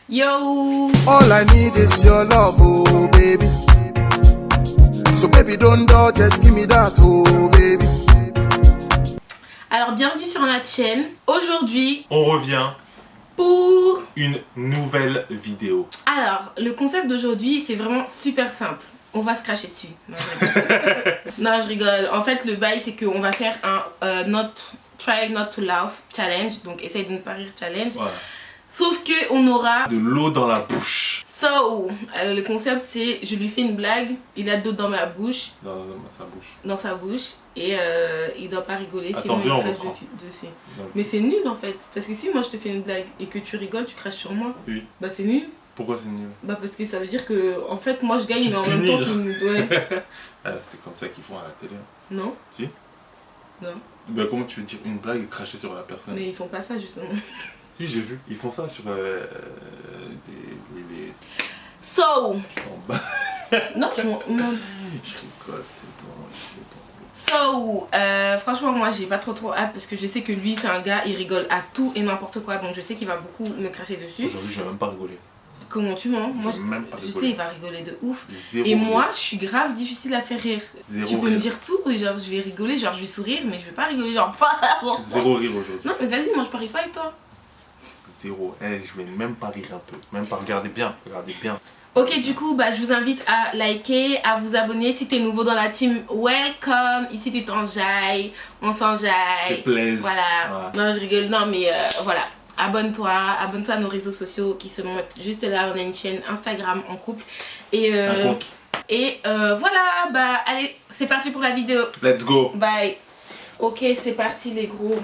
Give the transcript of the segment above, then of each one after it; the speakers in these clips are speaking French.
Yo! All I need is your love, oh baby. So baby don't dodge, just give me that, oh baby. Alors bienvenue sur notre chaîne. Aujourd'hui, on revient pour une nouvelle vidéo. Alors, le concept d'aujourd'hui, c'est vraiment super simple. On va se cracher dessus. Non, je rigole. Non, je rigole. En fait, le bail, c'est qu'on va faire un try not to laugh challenge. Donc, essaye de ne pas rire challenge. Voilà. Sauf que on aura de l'eau dans la bouche. So, le concept, c'est je lui fais une blague, il a de l'eau dans ma bouche. Dans sa bouche. Dans sa bouche. Et il doit pas rigoler, Attends, sinon viens, il crache dessus. Donc. Mais c'est nul en fait. Parce que si moi je te fais une blague et que tu rigoles, tu craches sur moi. Oui. Bah c'est nul. Pourquoi c'est nul? Bah parce que ça veut dire que en fait moi je gagne Tu mais en te même punis, temps tu me... Ouais. C'est comme ça qu'ils font à la télé. Non. Si? Non. Bah comment tu veux dire une blague et cracher sur la personne? Mais ils font pas ça justement. Si, j'ai vu. Ils font ça sur des... So. Non, Je rigole, c'est bon, c'est bon. So, franchement moi j'ai pas trop hâte parce que je sais que lui c'est un gars, il rigole à tout et n'importe quoi. Donc je sais qu'il va beaucoup me cracher dessus. Aujourd'hui, je vais même pas rigoler. Comment tu mens? Moi même pas je rigoler. sais il va rigoler de ouf. Zéro Et moi rire. je suis grave difficile à faire rire. Zéro Tu peux rire. me dire tout et genre je vais rigoler, genre je vais sourire mais je vais pas rigoler genre... Zéro rire aujourd'hui. Non mais vas-y, moi je parie pas avec toi. Zéro. Je vais même pas rire un peu. Même pas regarder bien. Regardez bien. Ok, du coup, bah, je vous invite à liker, à vous abonner si t'es nouveau dans la team. Welcome. Ici, tu t'enjailles, on s'enjaille. Te plaise. Voilà. Ouais. Non, je rigole. Non, mais voilà. Abonne-toi à nos réseaux sociaux qui se mettent juste là. On a une chaîne Instagram en couple. Et, Un compte. Et voilà. Bah, allez, c'est parti pour la vidéo. Let's go. Bye. Ok, c'est parti, les gros.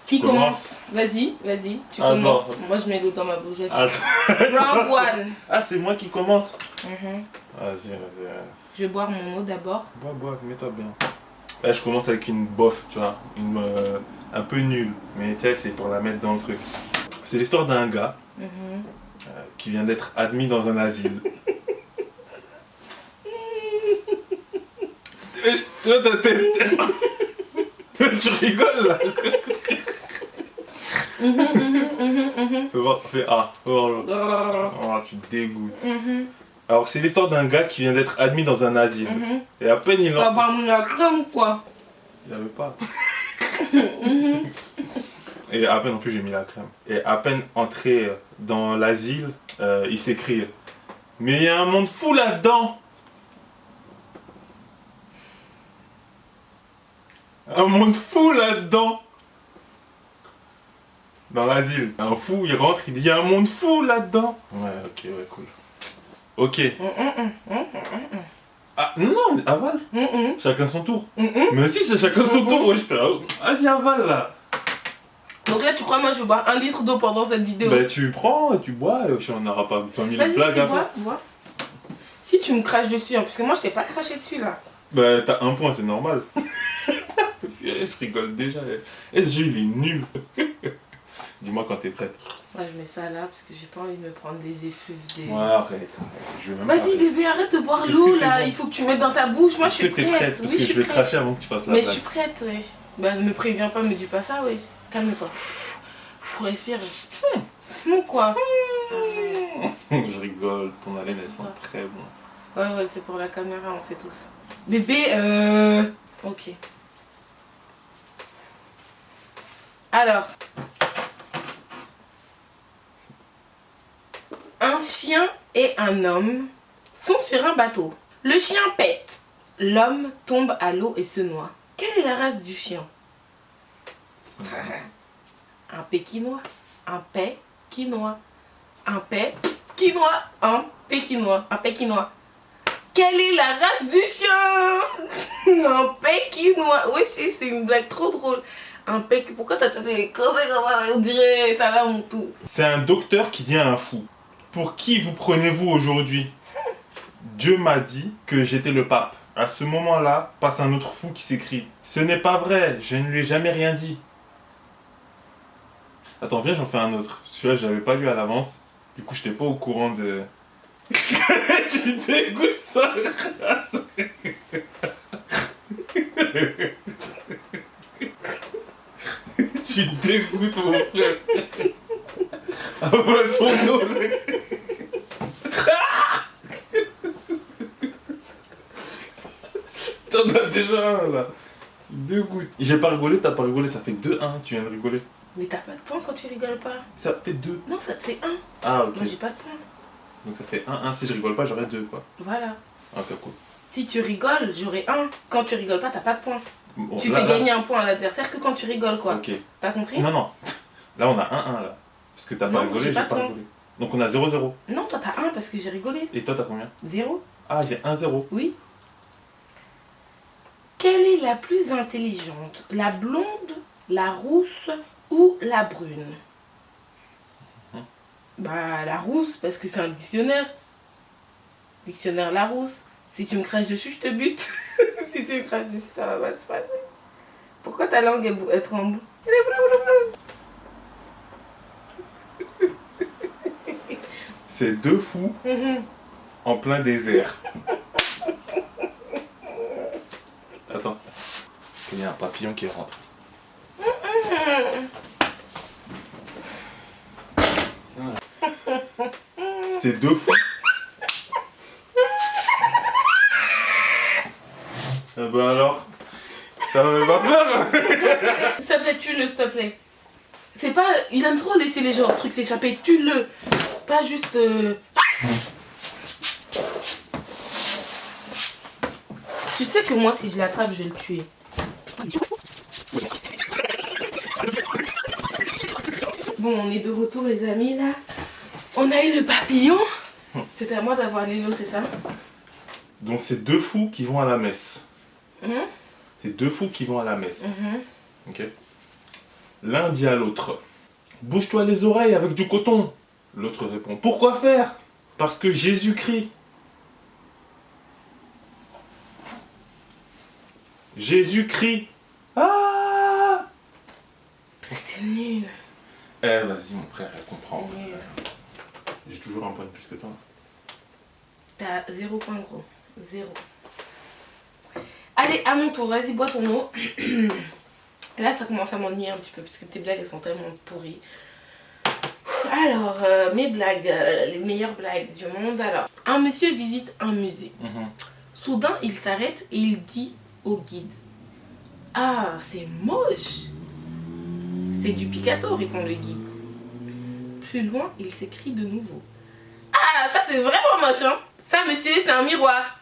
Qui commence? Vas-y, tu Ah, commences. non. Moi, je mets l'eau dans ma bouche. Ah, Round one. ah, c'est moi qui commence. Mhm. Vas-y. Je vais boire mon eau d'abord. Bois, mets-toi bien. Là, je commence avec une bof, tu vois, un peu nulle, mais tu sais, c'est pour la mettre dans le truc. C'est l'histoire d'un gars qui vient d'être admis dans un asile. Tu rigoles là. Fais A. Oh, tu te dégoûtes. Alors, c'est l'histoire d'un gars qui vient d'être admis dans un asile. Et à peine il Ah bah, mon la crème quoi. Il n'y avait pas. Et à peine, en plus j'ai mis la crème. Et à peine entré dans l'asile, il s'écrit « Mais il y a un monde fou là-dedans !» Un monde fou là-dedans! Dans l'asile. Un fou, il rentre, il dit « Il y a un monde fou là-dedans !» Ouais, ok, ouais, cool. Ok. Ah, non, avale. Chacun son tour. Mais si, c'est chacun son tour, ouais, vas-y, avale là. Donc là, tu crois, moi je vais boire 1 litre d'eau pendant cette vidéo? Bah, tu prends, tu bois, on n'aura pas 20 000 Vas-y, blagues à faire. bois. Si tu me craches dessus, hein, parce que moi je t'ai pas craché dessus là. Bah, t'as un point, c'est normal. Je rigole déjà. Et ce jeu, il est nul. Dis-moi quand t'es prête. Ouais, je mets ça là parce que j'ai pas envie de me prendre des effluves des... Ouais, arrête. Je vais même Vas-y bébé, arrête de boire l'eau là, bon? il faut que tu mettes dans ta bouche. Moi je suis prête. Parce que je vais cracher avant que tu fasses la Mais blague. je suis prête, ouais. Bah me préviens pas, me dis pas ça, ouais. Calme-toi. Faut respirer. Non quoi. Je rigole, ton haleine elle C'est sent ça. très bon. Ouais, c'est pour la caméra, on sait tous. Bébé, ok. Alors. Un chien et un homme sont sur un bateau. Le chien pète. L'homme tombe à l'eau et se noie. Quelle est la race du chien? Un pékinois. Un pékinois. Un pékinois. Un pékinois. Un pékinois. Quelle est la race du chien? Un pékinois. Oui, c'est une blague trop drôle. Un pék... Pourquoi t'as des causes comme ça? On dirait t'as là mon tout. C'est un docteur qui dit à un fou. Pour qui vous prenez-vous aujourd'hui? Dieu m'a dit que j'étais le pape. À ce moment-là, passe un autre fou qui s'écrie. Ce n'est pas vrai, je ne lui ai jamais rien dit. Attends, viens, j'en fais un autre. Celui-là, je l'avais pas lu à l'avance. Du coup, je n'étais pas au courant de... Tu dégoûtes ça. Tu dégoûtes mon frère. Ah bah ton eau. T'en as déjà un là. 2 gouttes. J'ai pas rigolé, t'as pas rigolé, ça fait 2-1, tu viens de rigoler. Mais t'as pas de points quand tu rigoles pas. Ça fait 2. Non, ça te fait 1. Ah ok. Moi, j'ai pas de points. Donc ça fait 1-1, si je rigole pas j'aurai 2 quoi. Voilà. Ok cool. Si tu rigoles, j'aurai 1. Quand tu rigoles pas, t'as pas de points. Bon, Tu là, fais gagner un point à l'adversaire que quand tu rigoles, quoi. Ok. T'as compris? Non, non. Là, on a 1-1 là. Parce que t'as pas Non, rigolé, j'ai j'ai pas pas de rigolé. Donc on a 0-0. Non, toi t'as 1 parce que j'ai rigolé. Et toi, t'as combien? 0. Ah, j'ai 1-0. Oui. Quelle est la plus intelligente? La blonde, la rousse ou la brune? Bah, la rousse, parce que c'est un dictionnaire. Dictionnaire Larousse. Si tu me craches dessus, je te bute. Si tu me craches dessus, ça va pas se passer. Pourquoi ta langue elle tremble? Elle est bleue. C'est 2 fous en plein désert. Attends. Parce qu'il y a un papillon qui rentre. C'est 2 fous. Eh ben alors, t'as même pas peur? S'il te plaît, tue-le, s'il te plaît. C'est pas... Il aime trop laisser les gens trucs s'échapper. Tue-le. Pas juste... Tu sais que moi, si je l'attrape, je vais le tuer. Bon, on est de retour, les amis, là. On a eu le papillon. C'était à moi d'avoir l'élo, c'est ça? Donc c'est 2 fous qui vont à la messe. Mhm. C'est 2 fous qui vont à la messe. Mhm. Ok. L'un dit à l'autre, bouge-toi les oreilles avec du coton. L'autre répond, pourquoi faire? Parce que Jésus-Christ. Jésus-Christ. Ah! C'était nul. Eh vas-y mon frère, elle comprend. C'était nul. J'ai toujours un point de plus que toi. T'as 0 point, gros. 0. Allez, à mon tour, vas-y, bois ton eau. Là, ça commence à m'ennuyer un petit peu parce que tes blagues, elles sont tellement pourries. Alors, mes blagues, les meilleures blagues du monde. Alors, un monsieur visite un musée. Soudain, il s'arrête et il dit au guide: ah, c'est moche. C'est du Picasso, répond le guide. Plus loin, il s'écrie de nouveau: ah, ça c'est vraiment moche, hein. Ça, monsieur, c'est un miroir.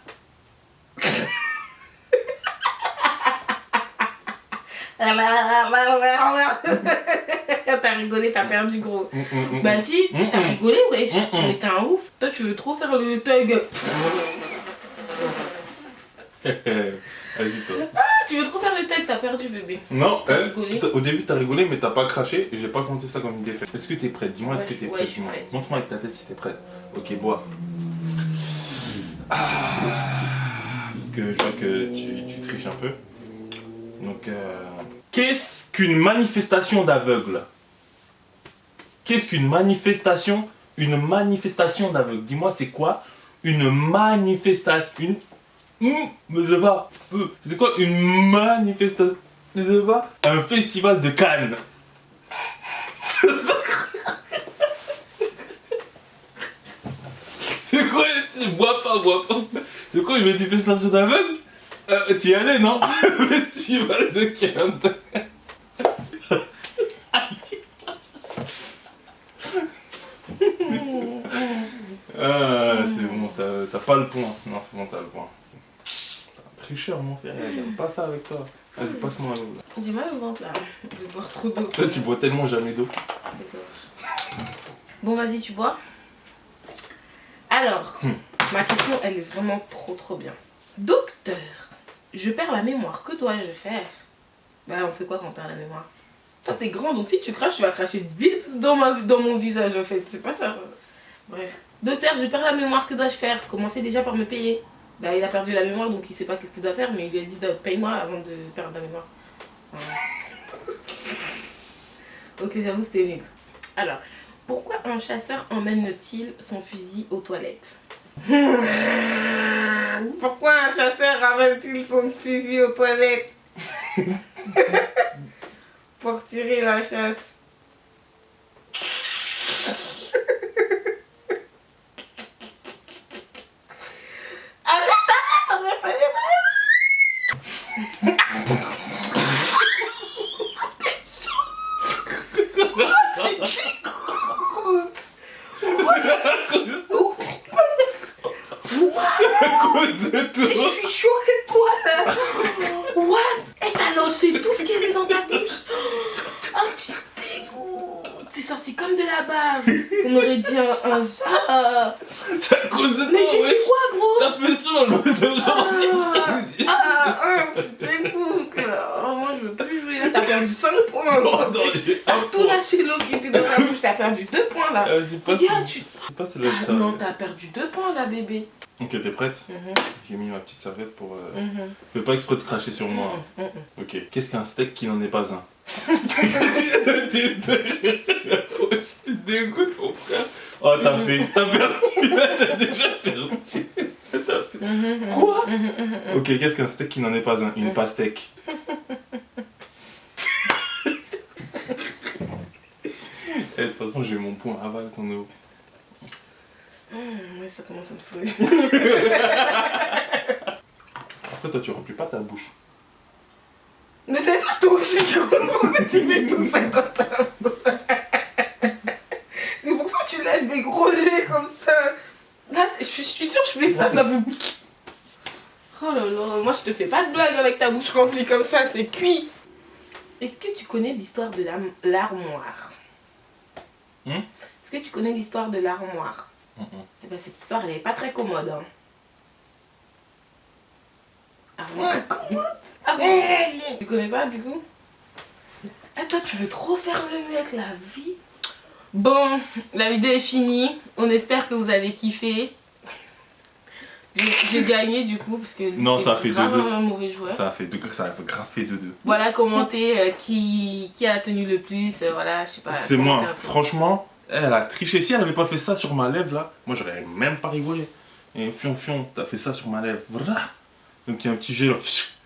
T'as rigolé, t'as perdu, gros. Bah si, t'as rigolé, wesh. Mais t'es un ouf. Toi, tu veux trop faire le thug. Vas-y toi. Ah, tu veux trop faire le thug, t'as perdu, bébé. Non, rigolé. au début t'as rigolé mais t'as pas craché et j'ai pas compté ça comme une défaite. Est-ce que t'es prête? Dis-moi, Ouais, est-ce que t'es ouais, prête? je suis Dis-moi. prête. Montre-moi avec ta tête si t'es prête. Ok, bois. Ah, parce que je vois que tu triches un peu. Donc, qu'est-ce qu'une manifestation d'aveugle? Qu'est-ce qu'une manifestation? Une manifestation d'aveugle. Dis-moi, c'est quoi une manifestation? Mais je sais pas. C'est quoi une manifestation? Je sais pas. Un festival de Cannes. C'est quoi? Bois pas. C'est quoi une manifestation d'aveugle? Tu y allais, non? Festival de Cannes. Ah, c'est bon, t'as pas le point. Non, c'est bon, t'as le point. T'es un tricheur, mon frère, j'aime pas ça avec toi. Vas-y, passe-moi l'eau là. J'ai mal au ventre là. Je vais boire trop d'eau. Ça, tu bois tellement jamais d'eau. Bon, vas-y, tu bois. Alors, ma question, elle est vraiment trop bien. Docteur, je perds la mémoire. Que dois-je faire? Bah, on fait quoi quand on perd la mémoire? Toi, t'es grand, donc si tu craches, tu vas cracher vite dans mon visage, en fait. C'est pas ça. Bref. Docteur, je perds la mémoire. Que dois-je faire? Commencez déjà par me payer. Bah, il a perdu la mémoire, donc il sait pas qu'est-ce qu'il doit faire, mais il lui a dit paye-moi avant de perdre la mémoire. Ok, j'avoue, c'était nul. Alors, pourquoi un chasseur emmène-t-il son fusil aux toilettes? Pourquoi un chasseur ramène-t-il son fusil aux toilettes? Pour tirer la chasse. cause de Et toi. je suis choquée de toi là. What? Et t'as lancé tout ce qu'il y avait dans ta bouche. Oh putain, dégoût. T'es sorti comme de la bave. On aurait dit un... Ah. C'est à cause de toi, Mais j'ai ouais. fait quoi, gros? T'as fait ça, C'est fou que... Oh, moi je veux plus jouer là, t'as perdu 5 points. Non, non, j'ai T'as un tout point. lâché l'eau qui était dans ta bouche, t'as perdu 2 points là. Vas-y, passe. Regarde, tu... Passe là de ça. Non, t'as perdu 2 points là, bébé. Ok, t'es prête? Mhm, J'ai mis ma petite serviette pour... mhm, Fais pas exprès de cracher sur moi. mhm, mhm. Ok. Qu'est-ce qu'un steak qui n'en est pas un? Je te dégoûte, mon frère. Oh, t'as perdu. T'as déjà perdu. Quoi? Ok, qu'est-ce qu'un steak qui n'en est pas un? Une pastèque. De toute façon, j'ai mon point aval qu'on est au. Ouais, ça commence à me saouler. Pourquoi toi tu remplis pas ta bouche? Mais c'est ça toi aussi, pourquoi tu mets tout ça dans ta bouche? C'est pour ça que tu lâches des gros jets comme ça. Là, je suis sûre que je fais ça, ça vous... Oh là là, moi je te fais pas de blague avec ta bouche remplie comme ça, c'est cuit. Est-ce que tu connais l'histoire de l'armoire? Est-ce que tu connais l'histoire de l'armoire? Eh ben, cette histoire elle est pas très commode. Hein. Armoire. Tu connais pas du coup? Ah toi tu veux trop faire le mec la vie. Bon, la vidéo est finie. On espère que vous avez kiffé. J'ai gagné du coup parce que lui, Non, ça a c'est fait grave 2-2. un mauvais joueur. Ça a grave fait 2-2. Voilà, commentez qui a tenu le plus. Voilà, je sais pas. C'est commentez moi. un peu. Franchement, elle a triché. Si elle avait pas fait ça sur ma lèvre là, moi j'aurais même pas rigolé. Et fion, t'as fait ça sur ma lèvre. Voilà. Donc il y a un petit jet là.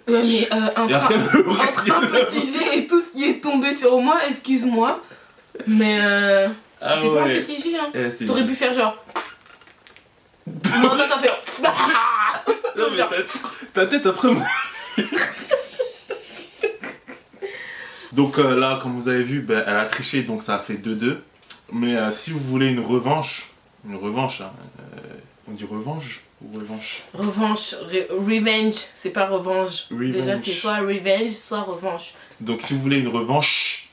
Ouais, mais Et après, le entre un petit jet et tout ce qui est tombé sur moi, excuse-moi. Mais Ah c'était pas un ouais. petit jet. Hein. Eh, c'est- T'aurais pu faire genre. Non, toi t'as fait. Non, mais ta tête après moi. Donc là, comme vous avez vu, ben, elle a triché, donc ça a fait 2-2. Mais si vous voulez une revanche, hein, on dit revanche ou revanche? Revanche, revenge, c'est pas revanche. Revenge. Déjà c'est soit revenge, soit revanche. Donc si vous voulez une revanche,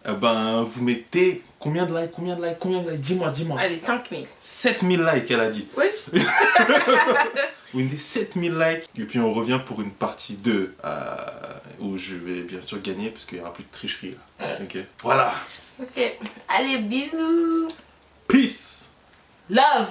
ben vous mettez combien de likes? Dis-moi. Allez, 5000. 7000 likes, elle a dit. Oui. Vous mettez 7000 likes et puis on revient pour une partie 2 où je vais bien sûr gagner parce qu'il n'y aura plus de tricherie là. Ok. Voilà. Ok. Allez, bisous. Peace. Love.